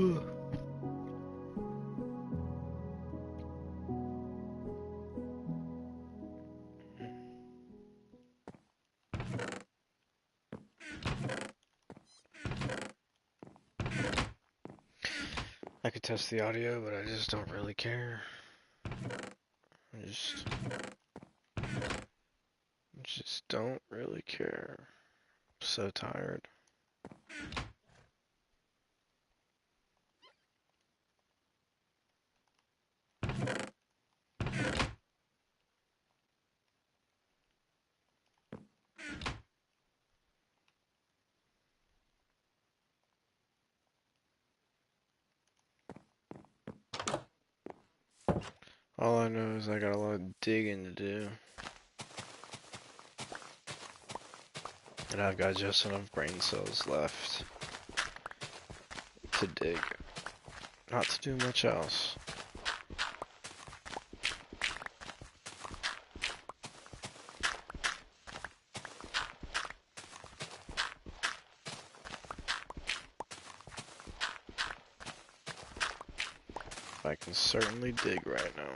I could test the audio, but I just don't really care. I just don't really care. I'm so tired. All I know is I got a lot of digging to do. And I've got just enough brain cells left to dig. Not to do much else. I can certainly dig right now.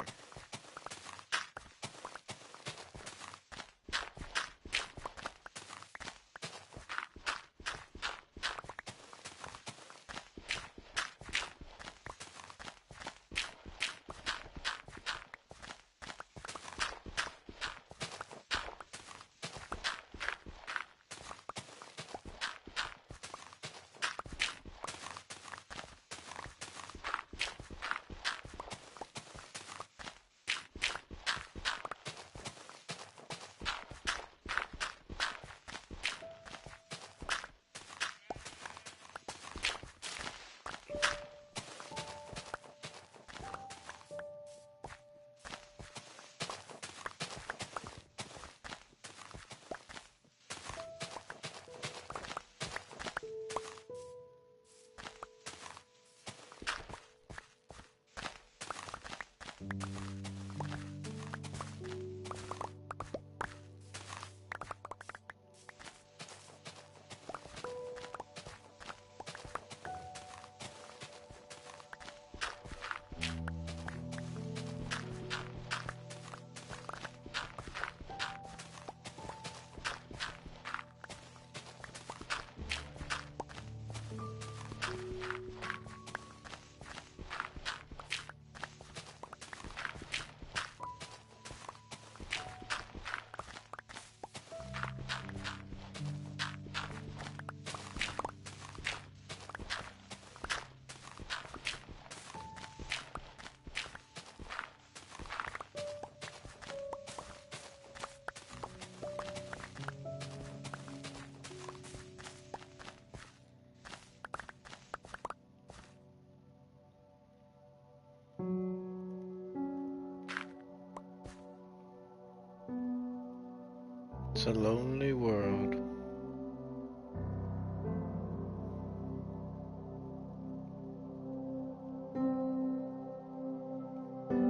It's a lonely world.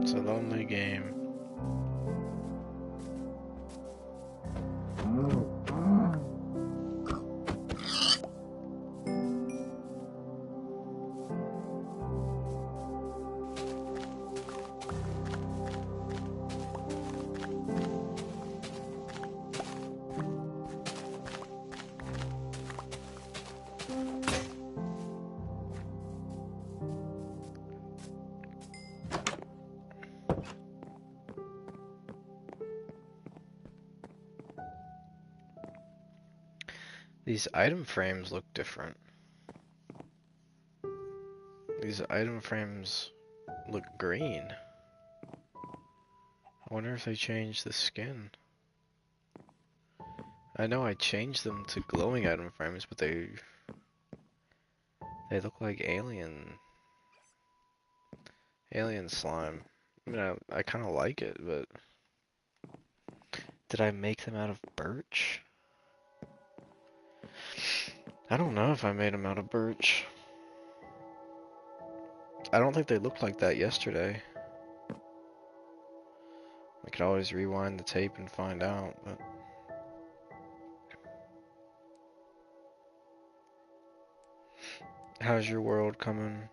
It's a lonely game. These item frames look different. These item frames look green. I wonder if they changed the skin. I know I changed them to glowing item frames, but they look like alien slime. I mean, I kind of like it, but did I make them out of birch? I don't know if I made them out of birch. I don't think they looked like that yesterday. I could always rewind the tape and find out, but... How's your world coming?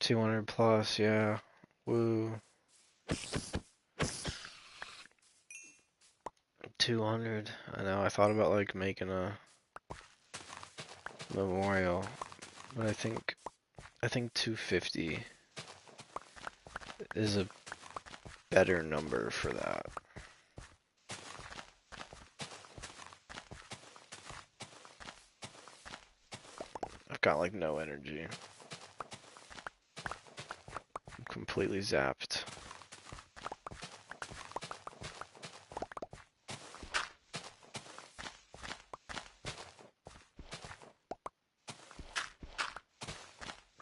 200 plus, yeah. Woo. 200. I know, I thought about like making a memorial, but I think 250 is a better number for that. I've got like no energy. I'm completely zapped.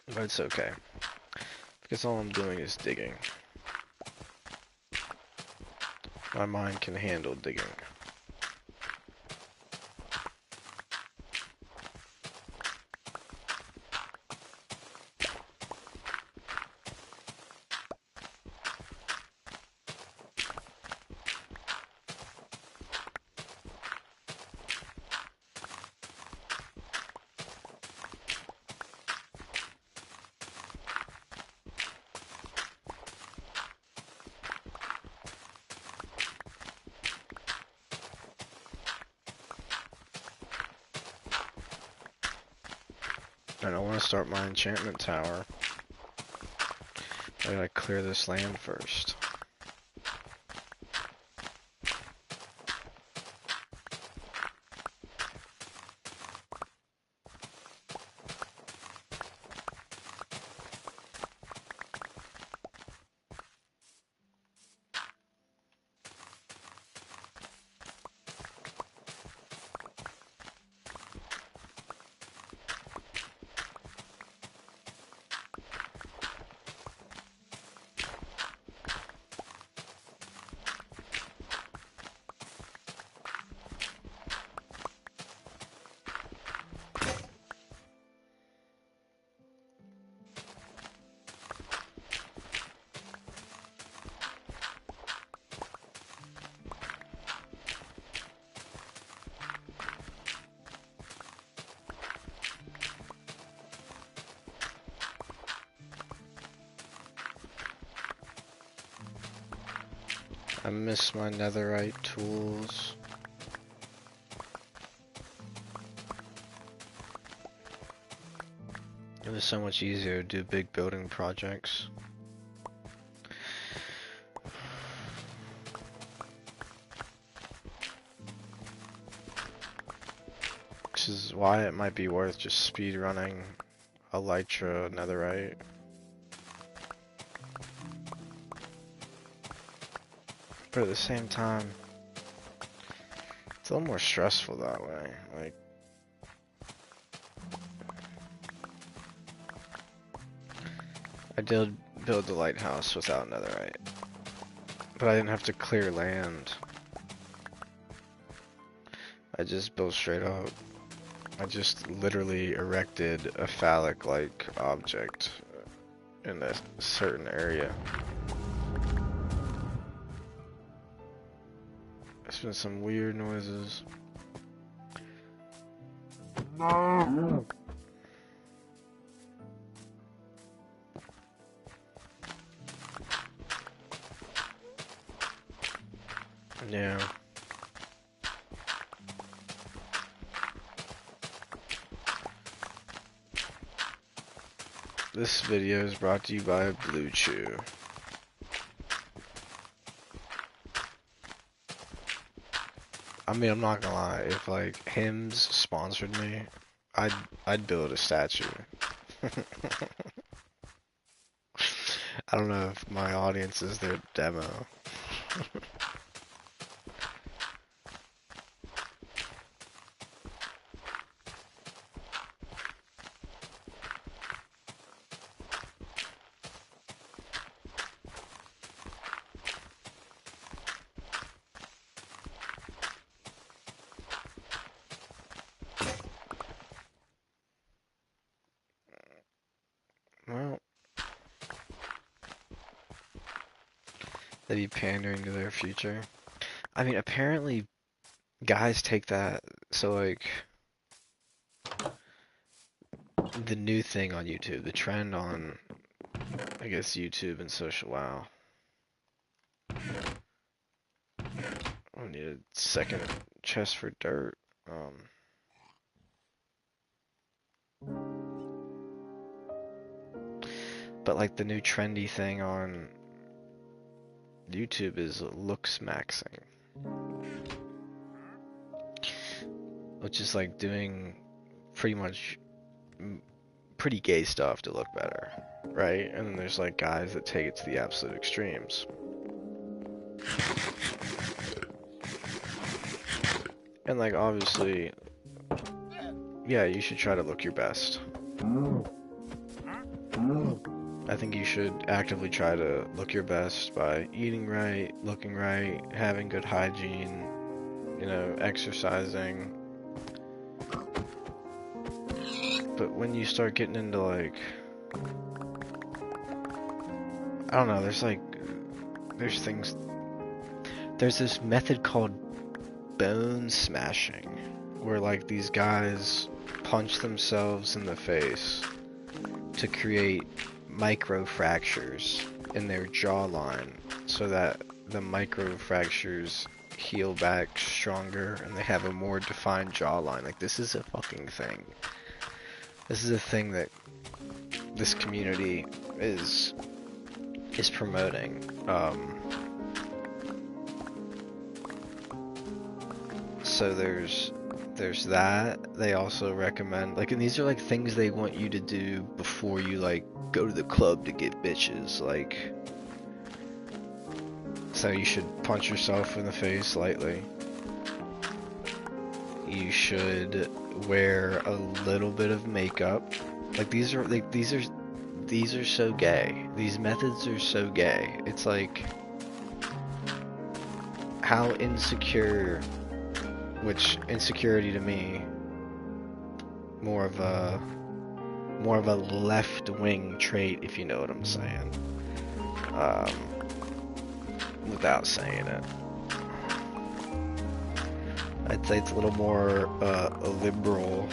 But it's okay, because all I'm doing is digging. My mind can handle digging. I don't want to start my enchantment tower. I gotta clear this land first. I miss my netherite tools. It was so much easier to do big building projects. This is why it might be worth just speed running Elytra netherite. But at the same time, it's a little more stressful that way. Like, I did build the lighthouse without netherite, but I didn't have to clear land. I just built straight up. I just literally erected a phallic-like object in a certain area. There's been some weird noises. No. Yeah. This video is brought to you by Blue Chew. I mean, I'm not gonna lie, if like Hims sponsored me, I'd build a statue. I don't know if my audience is their demo. Well, they'd be pandering to their future. I mean, apparently guys take that, so like, the new thing on YouTube, the trend on I guess YouTube and social wow. I need a second chest for dirt. But like the new trendy thing on YouTube is looks maxing, which is like doing pretty much pretty gay stuff to look better, right? And then there's like guys that take it to the absolute extremes. And like obviously, yeah, you should try to look your best. I think you should actively try to look your best by eating right, looking right, having good hygiene, you know, exercising. But when you start getting into like, I don't know, there's things, there's this method called bone smashing, where like these guys punch themselves in the face to create micro fractures in their jawline so that the micro fractures heal back stronger and they have a more defined jawline. Like, this is a fucking thing. This is a thing that this community is promoting. So there's that. They also recommend, like, and these are like things they want you to do before you like go to the club to get bitches, like, so you should punch yourself in the face lightly. You should wear a little bit of makeup. Like, these are so gay. These methods are so gay. It's like, how insecure, which insecurity to me, more of a left-wing trait, if you know what I'm saying, without saying it. I'd say it's a little more liberal.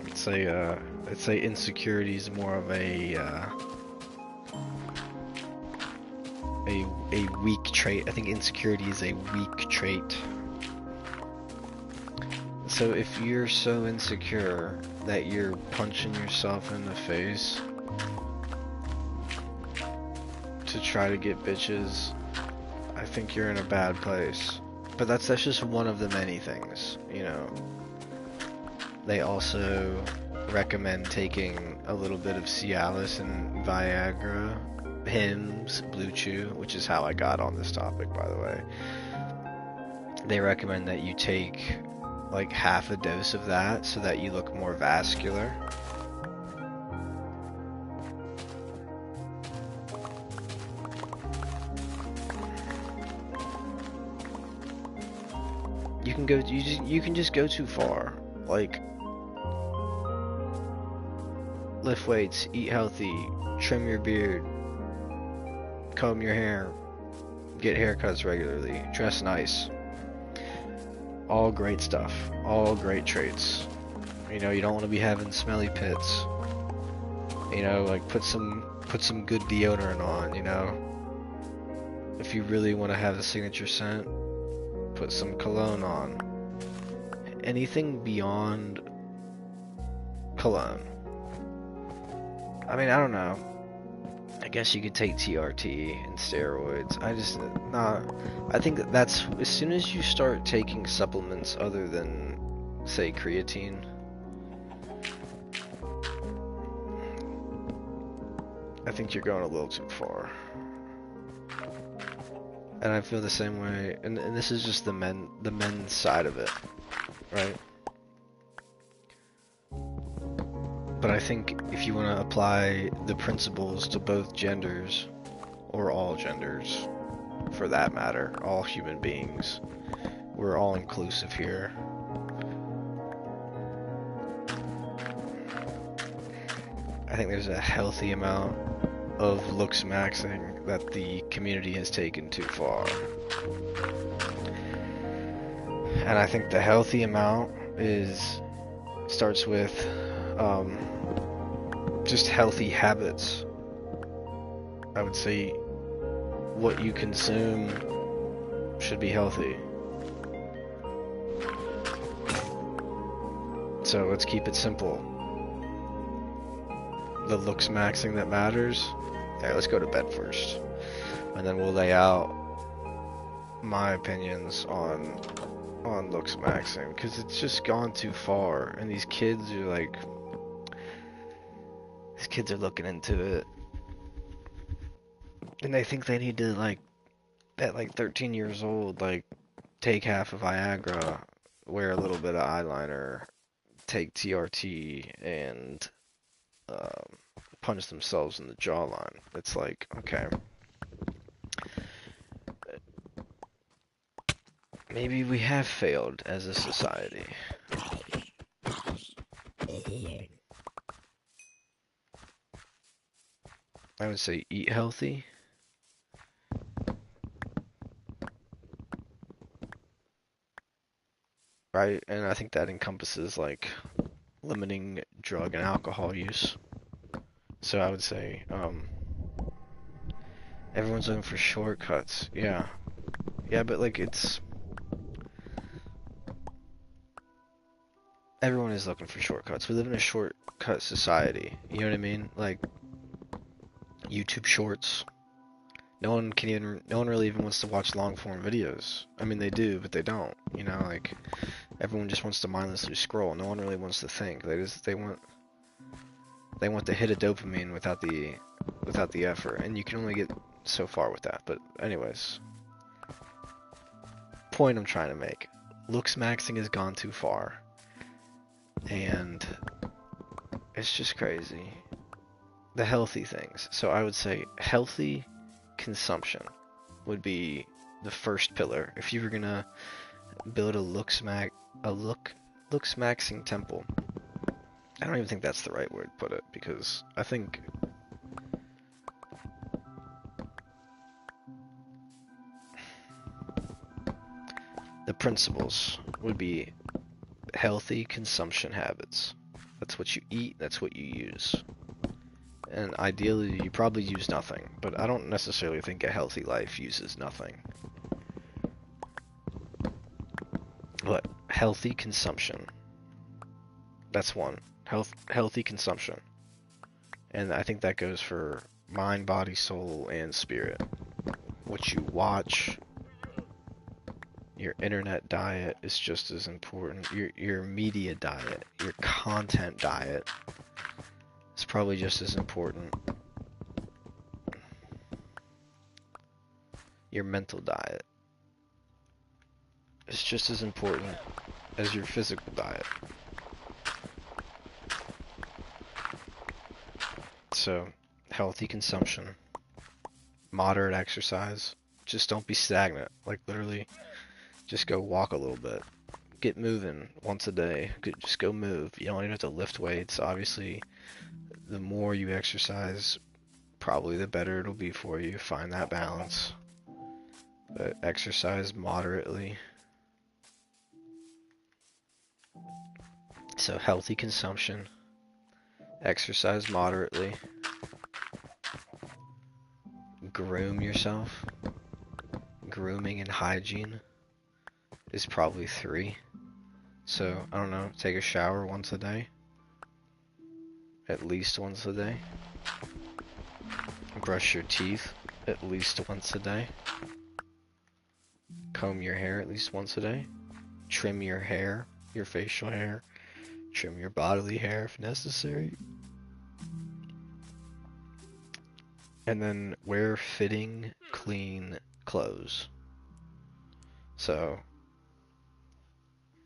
I'd say insecurity is more of a weak trait. I think insecurity is a weak trait. So if you're so insecure that you're punching yourself in the face to try to get bitches, I think you're in a bad place. But that's just one of the many things, you know. They also recommend taking a little bit of Cialis and Viagra, Hims, Blue Chew, which is how I got on this topic, by the way. They recommend that you take like half a dose of that so that you look more vascular. You can just go too far. Like, lift weights, eat healthy, trim your beard, comb your hair, get haircuts regularly, dress nice. All great stuff. All great traits. You know, you don't want to be having smelly pits. You know, like, put some good deodorant on, you know. If you really want to have a signature scent, put some cologne on. Anything beyond cologne. I mean, I don't know. I guess you could take TRT and steroids. I think that's, as soon as you start taking supplements other than, say, creatine, I think you're going a little too far. And I feel the same way, and this is just the men's side of it, right? But I think if you want to apply the principles to both genders, or all genders, for that matter, all human beings, we're all inclusive here. I think there's a healthy amount of looks maxing that the community has taken too far. And I think the healthy amount starts with just healthy habits I would say what you consume should be healthy. So let's keep it simple. The looks maxing that matters. Alright, let's go to bed first. And then we'll lay out my opinions on looks maxing, because it's just gone too far, and these kids are like, these kids are looking into it, and they think they need to, like, at like 13 years old, like, take half of Viagra, wear a little bit of eyeliner, take TRT, and punch themselves in the jawline. It's like, okay, maybe we have failed as a society. I would say eat healthy. Right? And I think that encompasses like limiting drug and alcohol use. So I would say, everyone's looking for shortcuts. Yeah. Yeah, but like everyone is looking for shortcuts. We live in a shortcut society. You know what I mean? Like YouTube shorts. No one really even wants to watch long form videos. I mean, they do, but they don't. You know, like everyone just wants to mindlessly scroll. No one really wants to think. They want the hit of dopamine without the effort, and you can only get so far with that. But anyways, point I'm trying to make. Looks maxing has gone too far, and it's just crazy. The healthy things. So I would say healthy consumption would be the first pillar. If you were gonna build a looks maxing temple, I don't even think that's the right word to put it, because I think the principles would be healthy consumption habits. That's what you eat, that's what you use. And ideally, you probably use nothing, but I don't necessarily think a healthy life uses nothing. But healthy consumption. That's one. Healthy consumption. And I think that goes for mind, body, soul, and spirit. What you watch, your internet diet is just as important. Your media diet, your content diet is probably just as important. Your mental diet is just as important as your physical diet. So, healthy consumption, moderate exercise. Just don't be stagnant. Like literally, just go walk a little bit. Get moving once a day. Just go move. You don't even have to lift weights. Obviously, the more you exercise, probably the better it'll be for you. Find that balance. But exercise moderately. So healthy consumption, exercise moderately, groom yourself. Grooming and hygiene is probably 3. So, I don't know, take a shower once a day. At least once a day. Brush your teeth at least once a day. Comb your hair at least once a day. Trim your hair, your facial hair. Trim your bodily hair if necessary. And then wear fitting, clean clothes. So,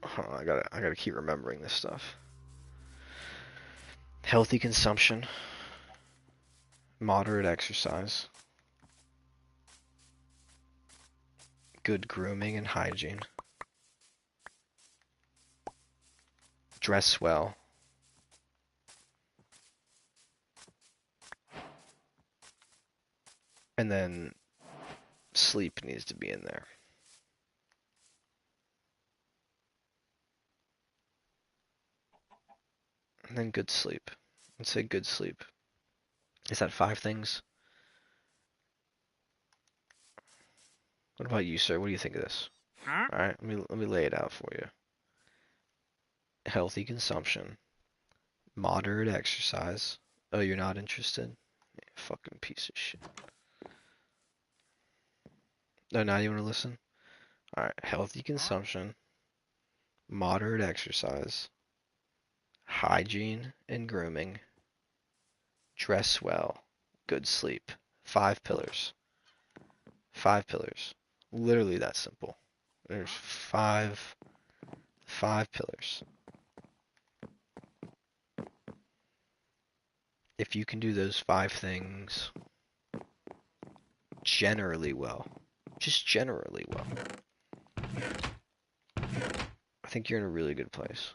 I gotta keep remembering this stuff. Healthy consumption, moderate exercise, good grooming and hygiene, dress well, and then sleep needs to be in there. And then good sleep. Let's say good sleep. Is that 5 things? What about you, sir? What do you think of this? All right, let me lay it out for you. Healthy consumption, moderate exercise. Oh, you're not interested? Yeah, fucking piece of shit. No, now you want to listen? All right, healthy consumption, moderate exercise, hygiene and grooming, dress well, good sleep. 5 pillars. 5 pillars. Literally that simple. There's five pillars. If you can do those 5 things generally well, just generally well, I think you're in a really good place.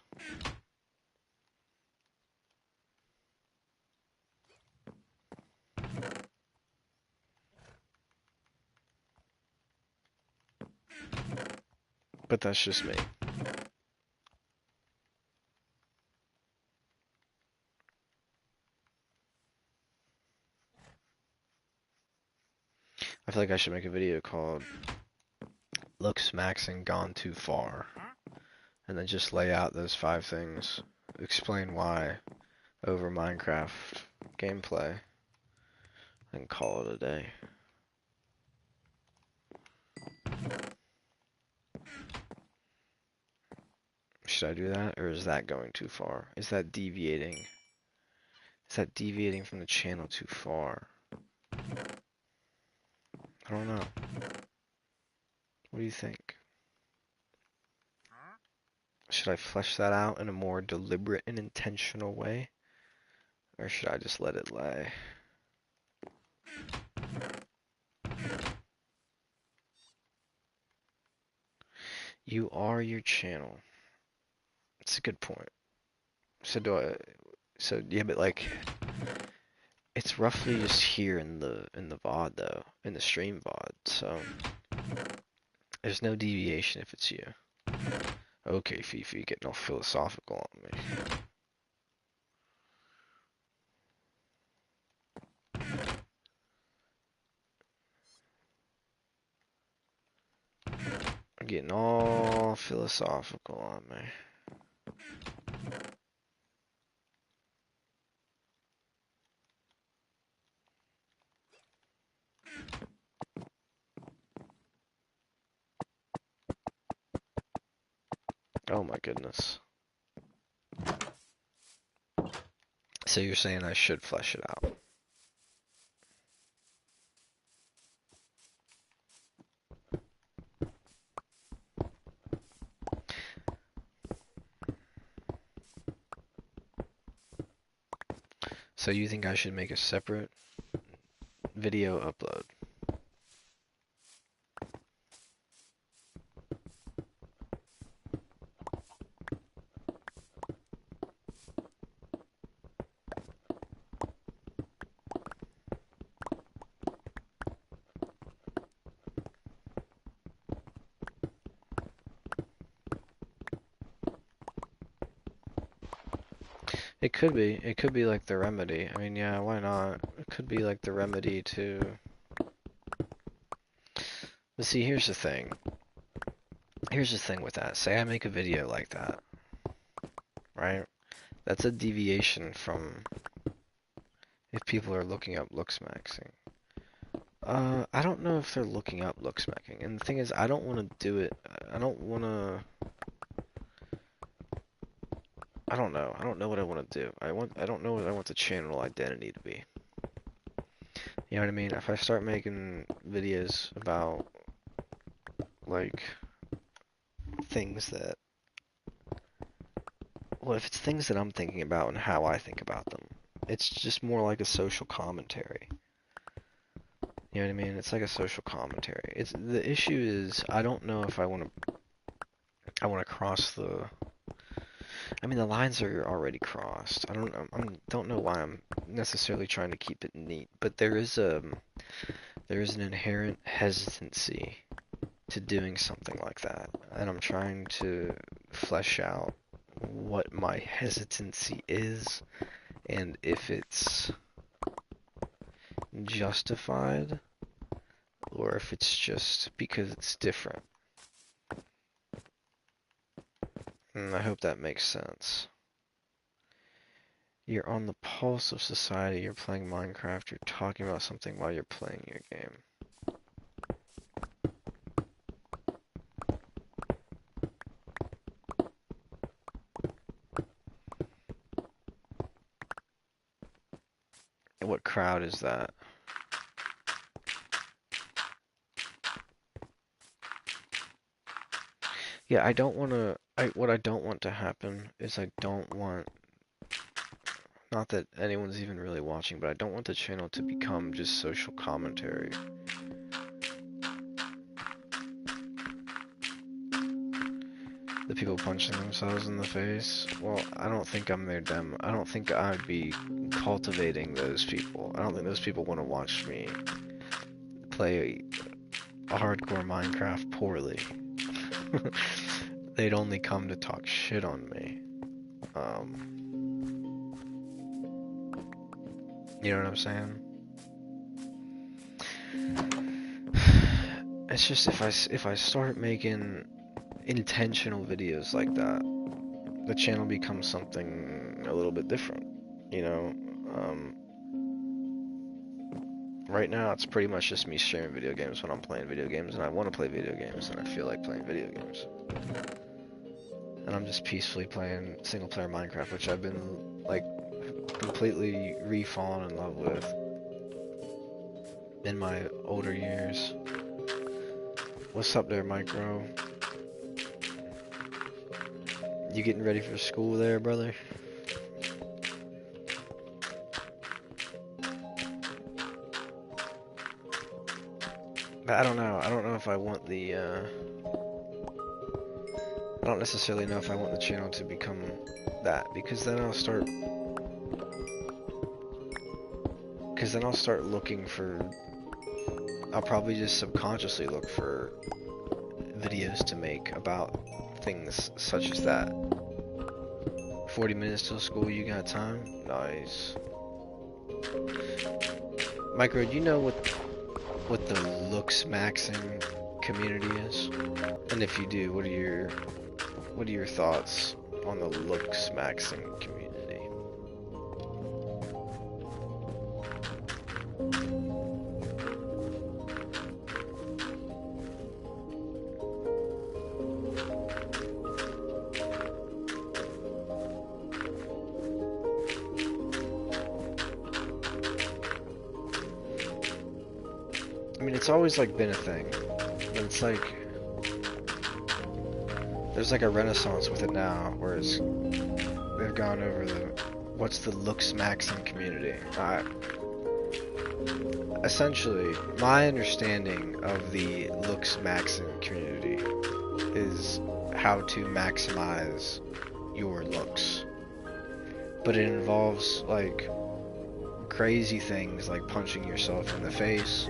But that's just me. I feel like I should make a video called Looks Maxing Gone Too Far. And then just lay out those 5 things. Explain why over Minecraft gameplay. And call it a day. Should I do that? Or is that going too far? Is that deviating? Is that deviating from the channel too far? I don't know. What do you think? Should I flesh that out in a more deliberate and intentional way? Or should I just let it lay? You are your channel. It's a good point. So yeah, but like it's roughly just here in the VOD though, in the stream VOD. So there's no deviation if it's you. Okay, Fifi, getting all philosophical on me. Getting all philosophical on me. Oh my goodness. So you're saying I should flesh it out? So you think I should make a separate video upload? It could be. It could be like the remedy. I mean, yeah, why not? It could be like the remedy to... But see, here's the thing. Here's the thing with that. Say I make a video like that, right? That's a deviation from if people are looking up looks maxing. I don't know if they're looking up looks maxing. And the thing is, I don't want to do it. I don't want to... I don't know. I don't know what I want to do. I don't know what I want the channel identity to be. You know what I mean? If I start making videos about, like, things that... Well, if it's things that I'm thinking about and how I think about them, it's just more like a social commentary. You know what I mean? It's like a social commentary. It's the issue is I don't know if I want to cross the... I mean, the lines are already crossed. I don't know why I'm necessarily trying to keep it neat, but there is an inherent hesitancy to doing something like that, and I'm trying to flesh out what my hesitancy is and if it's justified or if it's just because it's different. And I hope that makes sense. You're on the pulse of society, you're playing Minecraft, you're talking about something while you're playing your game. What crowd is that? Yeah, I don't want to, what I don't want to happen is I don't want, not that anyone's even really watching, but I don't want the channel to become just social commentary. The people punching themselves in the face, well, I don't think I'm their demo. I don't think I'd be cultivating those people. I don't think those people want to watch me play a hardcore Minecraft poorly. They'd only come to talk shit on me. You know what I'm saying? It's just if I start making intentional videos like that, the channel becomes something a little bit different, you know? Right now it's pretty much just me sharing video games when I'm playing video games, and I want to play video games, and I feel like playing video games. And I'm just peacefully playing single player Minecraft, which I've been like completely re-fallen in love with in my older years. What's up there, Micro? You getting ready for school there, brother? But I don't know. I don't know if I want the, I don't necessarily know if I want the channel to become that, because then I'll start looking for, I'll probably just subconsciously look for videos to make about things such as that. 40 minutes till school, you got time? Nice. Micro, do you know what the looks maxing community is? And if you do, what are your thoughts on the looks maxing community? I mean, it's always like been a thing, but it's like there's like a renaissance with it now, whereas they've gone over what's the looks maxing community. Essentially, my understanding of the looks maxing community is how to maximize your looks, but it involves like crazy things like punching yourself in the face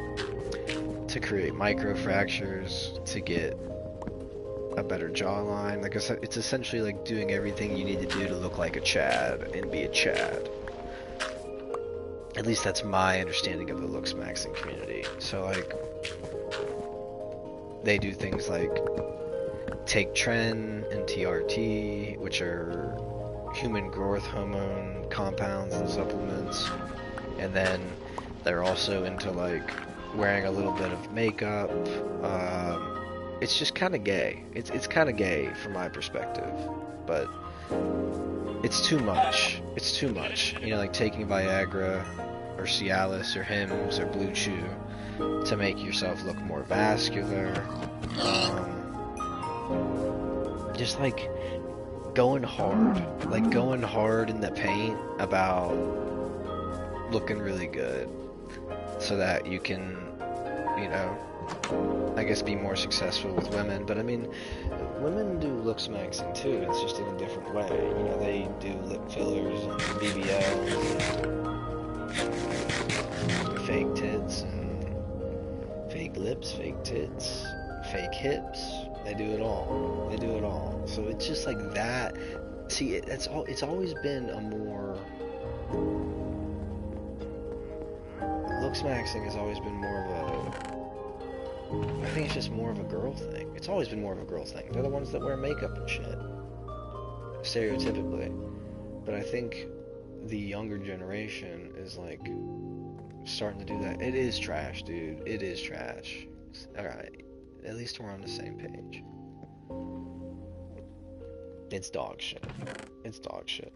to create micro fractures, to get a better jawline. Like it's essentially like doing everything you need to do to look like a Chad and be a Chad. At least that's my understanding of the looks maxing community. So like they do things like take Tren and TRT, which are human growth hormone compounds and supplements, and then they're also into like wearing a little bit of makeup. It's just kind of gay. It's kind of gay from my perspective, but it's too much. It's too much. You know, like taking Viagra or Cialis or Hims or Blue Chew to make yourself look more vascular. Just like going hard in the paint about looking really good so that you can, you know, I guess be more successful with women. But I mean, women do looks maxing too, it's just in a different way. You know, they do lip fillers and BBLs and fake tits and fake lips, fake tits, fake hips. They do it all. They do it all. So it's just like that. See, it's always been a more, looks maxing has always been more of I think it's just more of a girl thing. It's always been more of a girl thing. They're the ones that wear makeup and shit, stereotypically. But I think the younger generation is like starting to do that. It is trash, dude. It is trash. Alright. At least we're on the same page. It's dog shit. It's dog shit.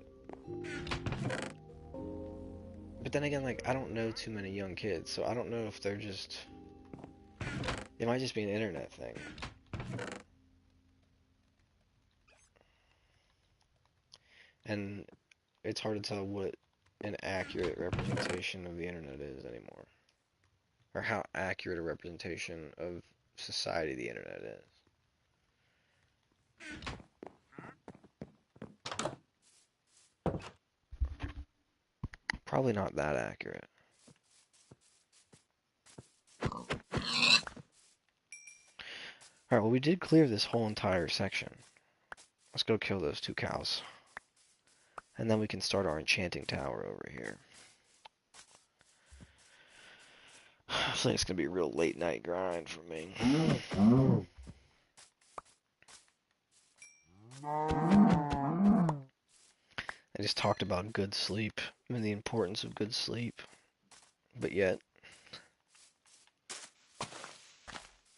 But then again, like, I don't know too many young kids, so I don't know if they're just... It might just be an internet thing. And it's hard to tell what an accurate representation of the internet is anymore. Or how accurate a representation of society the internet is. Probably not that accurate. Alright, well, we did clear this whole entire section. Let's go kill those 2 cows. And then we can start our enchanting tower over here. I think it's gonna be a real late night grind for me. I just talked about good sleep and the importance of good sleep. But yet,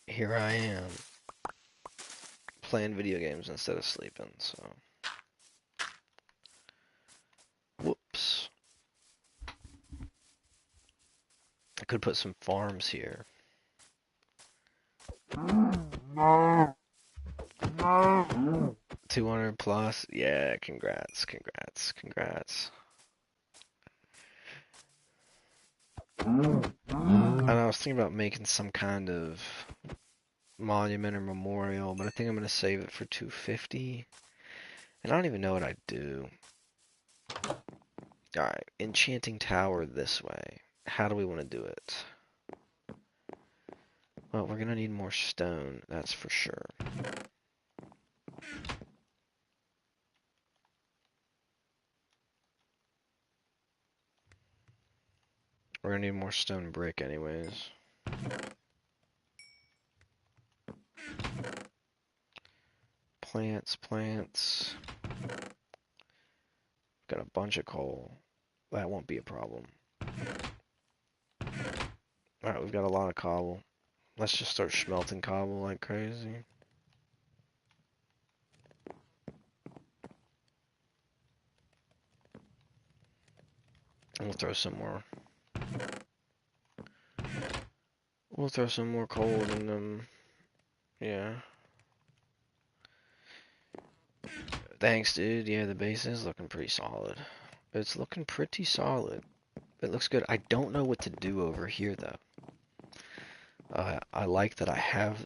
here I am, playing video games instead of sleeping, so... Whoops. I could put some farms here. 200 plus? Yeah, congrats. And I was thinking about making some kind of monument or memorial, but I think I'm going to save it for 250. And I don't even know what I'd do. Alright, enchanting tower this way. How do we want to do it? Well, we're going to need more stone, that's for sure. We're going to need more stone brick anyways. Plants. Got a bunch of coal. That won't be a problem. Alright, we've got a lot of cobble. Let's just start smelting cobble like crazy. And we'll throw some more. We'll throw some more coal in them. Yeah. Thanks, dude. Yeah, the base is looking pretty solid. It's looking pretty solid. It looks good. I don't know what to do over here, though. I like that I have,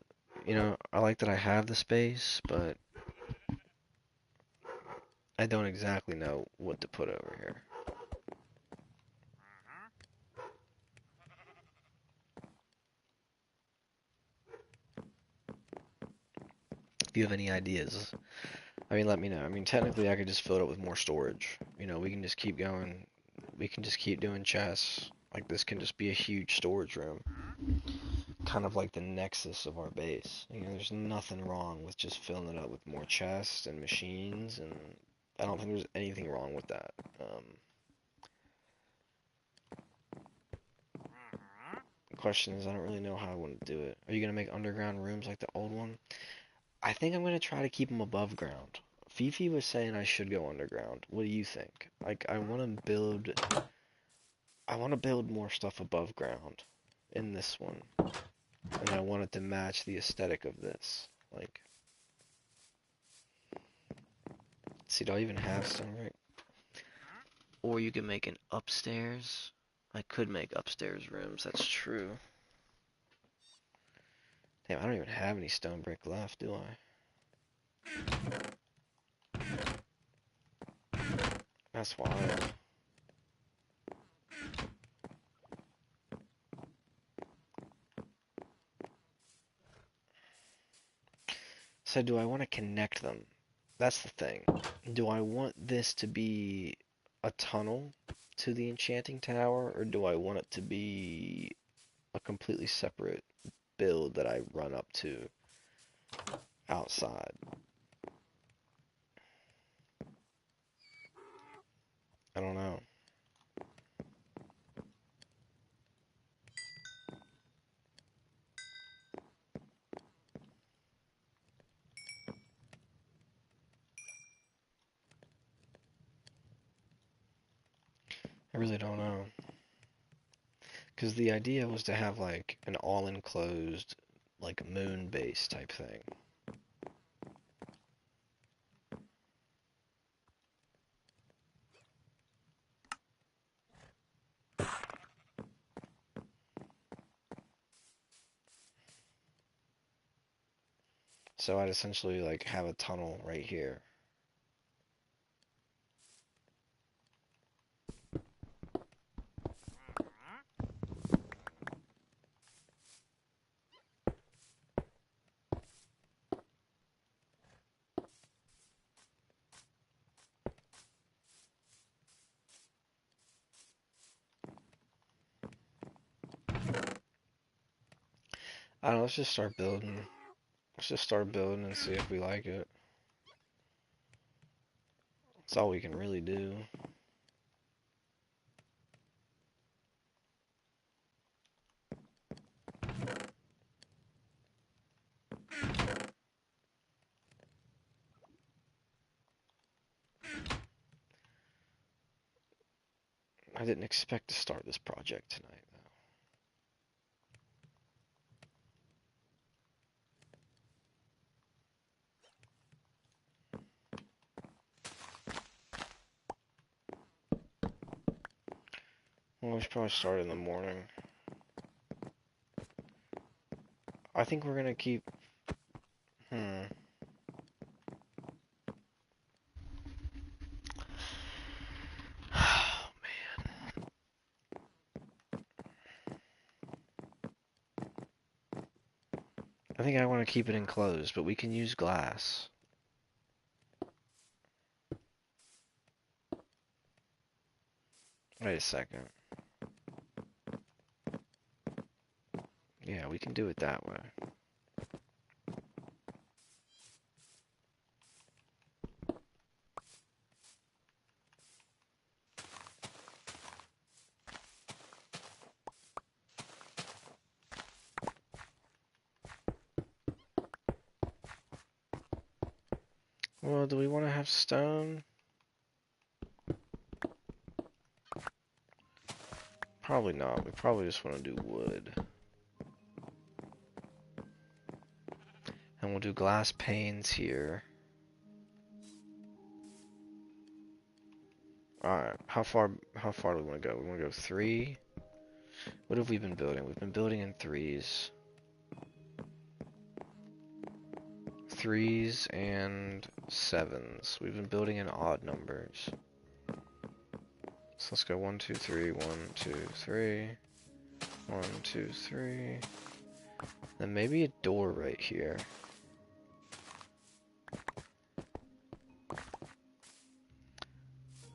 I like that I have the space, but I don't exactly know what to put over here. If you have any ideas, I mean, let me know. I mean, technically, I could just fill it up with more storage. We can just keep going. We can just keep doing chests. Like, this can just be a huge storage room. Kind of like the nexus of our base. There's nothing wrong with just filling it up with more chests and machines, and I don't think there's anything wrong with that. The question is, I don't really know how I want to do it. Are you going to make underground rooms like the old one? I think I'm going to try to keep them above ground. Fifi was saying I should go underground. What do you think? Like, I want to build more stuff above ground in this one. And I want it to match the aesthetic of this. Like, see, do I even have stone brick? Or you can make an upstairs. I could make upstairs rooms, that's true. Damn, I don't even have any stone brick left, do I? That's wild. So do I want to connect them? That's the thing. Do I want this to be a tunnel to the enchanting tower, or do I want it to be a completely separate build that I run up to outside. I don't know. I really don't know. Because the idea was to have like an all-enclosed, like moon base type thing. So I'd essentially like have a tunnel right here. I don't know, let's just start building. Let's just start building and see if we like it. That's all we can really do. I didn't expect to start this project tonight, though. Well, we should probably start in the morning. I think we're gonna keep... Oh, man. I think I want to keep it enclosed, but we can use glass. Wait a second. Yeah, we can do it that way. Well, do we want to have stone? Probably not. We probably just want to do wood. And we'll do glass panes here. Alright, how far do we want to go? We want to go 3? What have we been building? We've been building in 3s. 3s and 7s. We've been building in odd numbers. So let's go 1, 2, 3, 1, 2, 3. 1, 2, 3. Then maybe a door right here.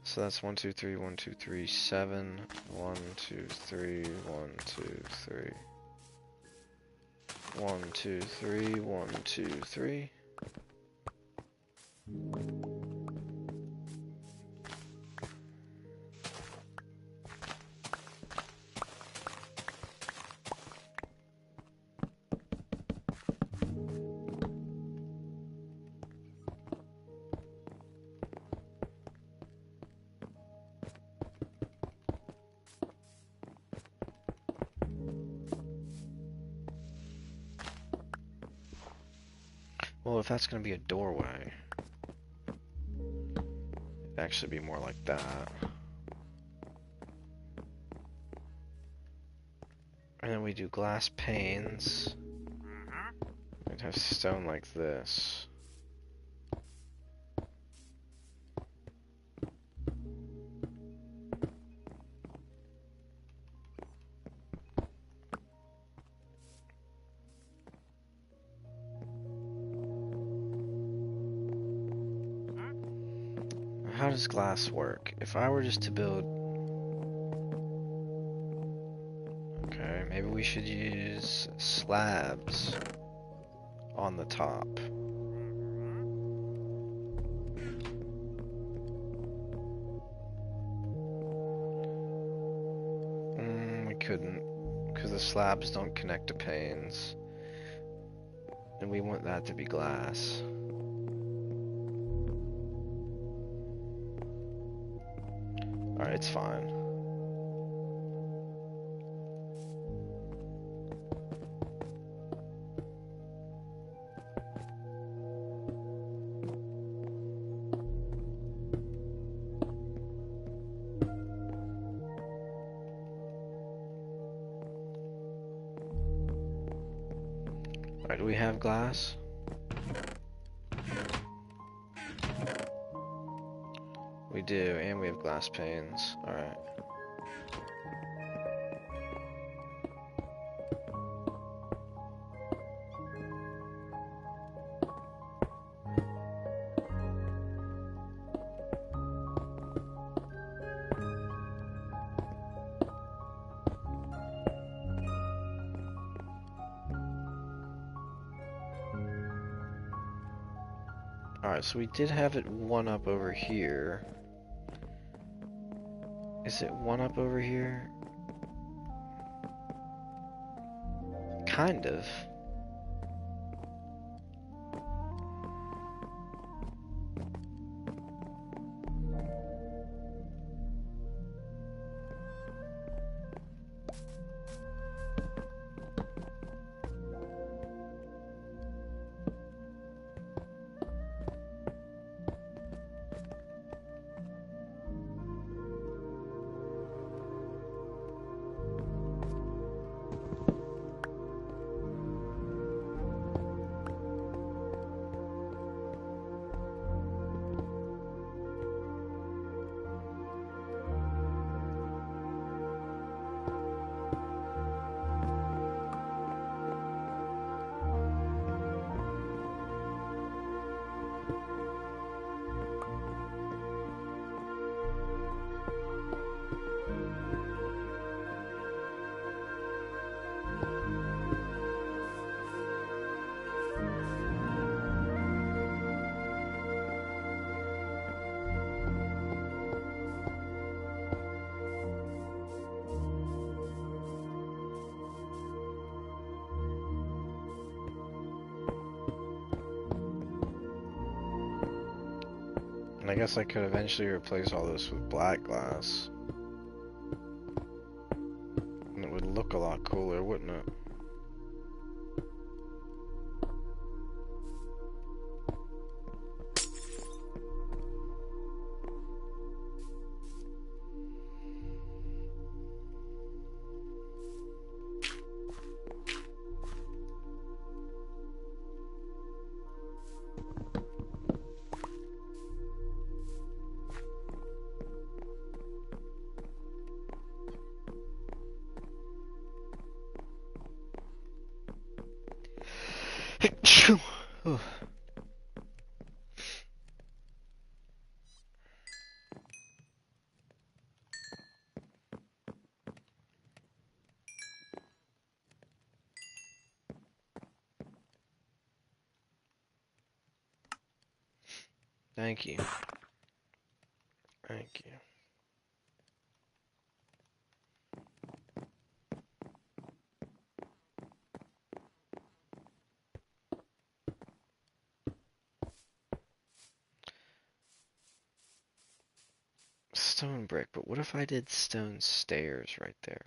So that's 1, 2, 3, 1, 2, 3, 7. 1, 2, 3, 1, 2, 3. 1, 2, 3, 1, 2, 3. Well, if that's going to be a doorway, it'd actually be more like that. And then we do glass panes. We'd have stone like this. How does glass work? If I were just to build... Okay, maybe we should use slabs on the top. We couldn't, because the slabs don't connect to panes. And we want that to be glass. Alright, it's fine. Alright, do we have glass? We do, and we have glass panes. Alright. Alright, so we did have it one up over here. Is it one up over here? Kind of. And I guess I could eventually replace all this with black glass. And it would look a lot cooler, wouldn't it? Oh. Thank you. Thank you. Stone brick, but what if I did stone stairs right there?